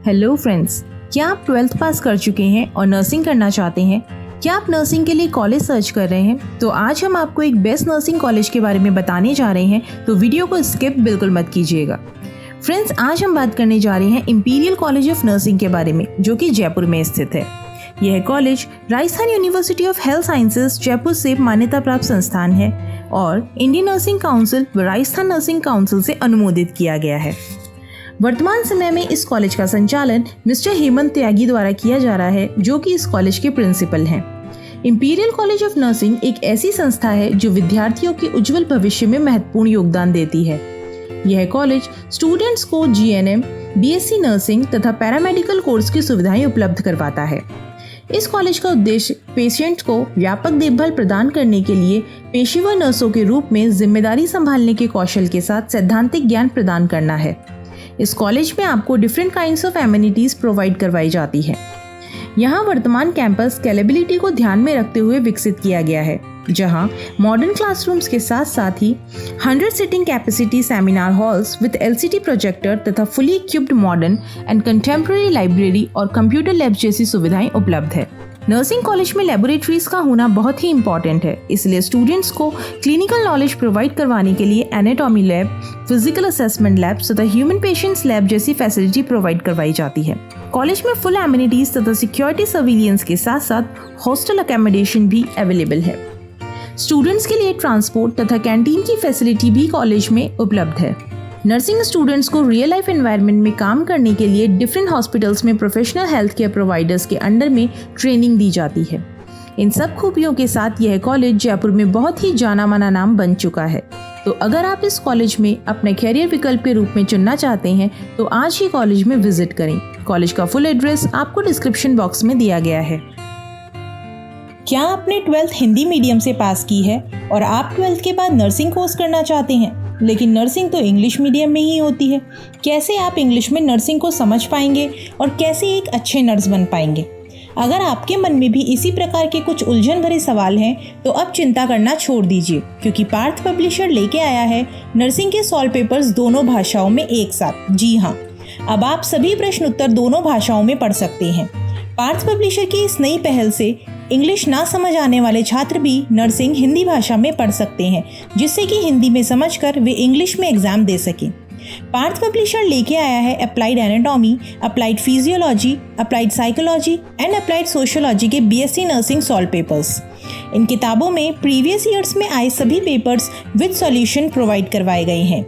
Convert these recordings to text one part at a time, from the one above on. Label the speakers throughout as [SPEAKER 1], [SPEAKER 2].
[SPEAKER 1] Hello friends, क्या आप 12th पास कर चुके हैं और नर्सिंग करना चाहते हैं? क्या आप नर्सिंग के लिए कॉलेज सर्च कर रहे हैं? तो आज हम आपको एक बेस्ट नर्सिंग कॉलेज के बारे में बताने जा रहे हैं, तो वीडियो को स्किप बिल्कुल मत कीजिएगा। फ्रेंड्स, आज हम बात करने जा रहे हैं इंपीरियल कॉलेज ऑफ नर्सिंग के बारे में, जो कि जयपुर में स्थित है। यह college Rajasthan university of health sciences Jaipur से मान्यता प्राप्त संस्थान है और इंडियन नर्सिंग काउंसिल व राजस्थान नर्सिंग काउंसिल से अनुमोदित किया गया है। वर्तमान समय में इस कॉलेज का संचालन मिस्टर हेमंत त्यागी द्वारा किया जा रहा है, जो कि इस कॉलेज के प्रिंसिपल हैं। इंपीरियल कॉलेज ऑफ नर्सिंग एक ऐसी संस्था है जो विद्यार्थियों के उज्जवल भविष्य में महत्वपूर्ण योगदान देती है। यह कॉलेज स्टूडेंट्स को जीएनएम, बीएससी नर्सिंग तथा पैरामेडिकल कोर्स की सुविधाएं उपलब्ध करवाता है। इस कॉलेज का उद्देश्य पेशेंट्स को व्यापक देखभाल प्रदान करने के लिए पेशेवर नर्सों के रूप में जिम्मेदारी संभालने के कौशल के साथ सैद्धांतिक ज्ञान प्रदान करना है। इस कॉलेज में आपको different kinds of amenities provide करवाई जाती है। यहाँ वर्तमान कैंपस स्केलेबिलिटी को ध्यान में रखते हुए विकसित किया गया है, जहाँ मॉडर्न क्लासरूम्स के साथ साथ ही 100 seating capacity seminar halls with LCD projector तथा fully equipped modern and contemporary library और कंप्यूटर लैब जैसी सुविधाएं उपलब्ध है। नर्सिंग कॉलेज में लेबोरेटरीज का होना बहुत ही इम्पोर्टेंट है, इसलिए स्टूडेंट्स को क्लिनिकल नॉलेज प्रोवाइड करवाने के लिए anatomy lab, physical assessment lab तथा ह्यूमन पेशेंट्स लैब जैसी फैसिलिटी प्रोवाइड करवाई जाती है। कॉलेज में फुल एमिनिटीज तथा सिक्योरिटी सर्विलियंस के साथ साथ हॉस्टल अकोमोडेशन भी अवेलेबल है। स्टूडेंट्स के लिए ट्रांसपोर्ट तथा कैंटीन की फैसिलिटी भी कॉलेज में उपलब्ध है। नर्सिंग स्टूडेंट्स को रियल लाइफ एनवायरनमेंट में काम करने के लिए डिफरेंट हॉस्पिटल्स में प्रोफेशनल हेल्थ केयर प्रोवाइडर्स के अंडर में ट्रेनिंग दी जाती है। इन सब खूबियों के साथ यह कॉलेज जयपुर में बहुत ही जाना माना नाम बन चुका है। तो अगर आप इस कॉलेज में अपने कैरियर विकल्प के रूप में चुनना चाहते हैं तो आज ही कॉलेज में विजिट करें। कॉलेज का फुल एड्रेस आपको डिस्क्रिप्शन बॉक्स में दिया गया है। क्या आपने 12th हिंदी मीडियम से पास की है और आप 12th के बाद नर्सिंग कोर्स करना चाहते हैं, लेकिन नर्सिंग तो इंग्लिश मीडियम में ही होती है? कैसे आप इंग्लिश में नर्सिंग को समझ पाएंगे और कैसे एक अच्छे नर्स बन पाएंगे? अगर आपके मन में भी इसी प्रकार के कुछ उलझन भरे सवाल हैं तो अब चिंता करना छोड़ दीजिए, क्योंकि पार्थ पब्लिशर लेके आया है नर्सिंग के सॉल्व पेपर्स दोनों भाषाओं में एक साथ। जी हाँ, अब आप सभी प्रश्न उत्तर दोनों भाषाओं में पढ़ सकते हैं। पार्थ पब्लिशर की इस नई पहल से इंग्लिश ना समझ आने वाले छात्र भी नर्सिंग हिंदी भाषा में पढ़ सकते हैं, जिससे कि हिंदी में समझकर वे इंग्लिश में एग्जाम दे सकें। पार्थ पब्लिशर लेके आया है applied anatomy, applied physiology, applied psychology and applied sociology के बीएससी नर्सिंग सॉल्व पेपर्स। इन किताबों में प्रीवियस ईयर्स में आए सभी पेपर्स विद सॉल्यूशन प्रोवाइड करवाए गए हैं।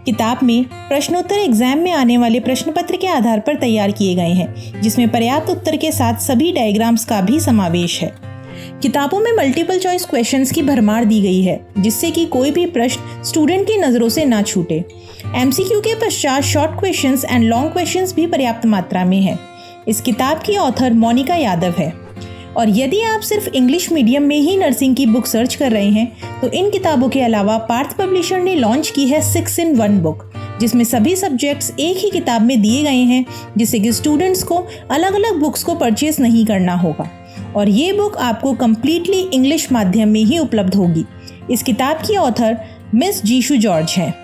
[SPEAKER 1] किताब में प्रश्नोत्तर एग्जाम में आने वाले प्रश्न पत्र के आधार पर तैयार किए गए हैं, जिसमें पर्याप्त उत्तर के साथ सभी डायग्राम्स का भी समावेश है। किताबों में मल्टीपल चॉइस क्वेश्चंस की भरमार दी गई है, जिससे कि कोई भी प्रश्न स्टूडेंट की नज़रों से ना छूटे। एमसीक्यू के पश्चात short questions and long questions भी पर्याप्त मात्रा में है। इस किताब की ऑथर मोनिका यादव है। और यदि आप सिर्फ इंग्लिश मीडियम में ही नर्सिंग की बुक सर्च कर रहे हैं तो इन किताबों के अलावा पार्थ पब्लिशर ने लॉन्च की है 6-in-1 बुक, जिसमें सभी सब्जेक्ट्स एक ही किताब में दिए गए हैं, जिससे कि स्टूडेंट्स को अलग अलग बुक्स को परचेज नहीं करना होगा। और ये बुक आपको कम्प्लीटली इंग्लिश माध्यम में ही उपलब्ध होगी। इस किताब की ऑथर मिस जीशू जॉर्ज हैं।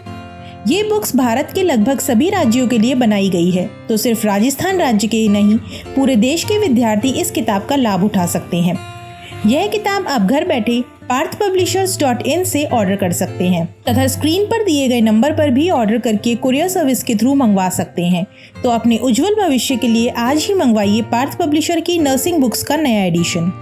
[SPEAKER 1] ये बुक्स भारत के लगभग सभी राज्यों के लिए बनाई गई है, तो सिर्फ राजस्थान राज्य के ही नहीं, पूरे देश के विद्यार्थी इस किताब का लाभ उठा सकते हैं। यह किताब आप घर बैठे parthpublishers.in से ऑर्डर कर सकते हैं तथा स्क्रीन पर दिए गए नंबर पर भी ऑर्डर करके कुरियर सर्विस के थ्रू मंगवा सकते हैं। तो अपने उज्जवल भविष्य के लिए आज ही मंगवाइए पार्थ पब्लिशर की नर्सिंग बुक्स का नया एडिशन।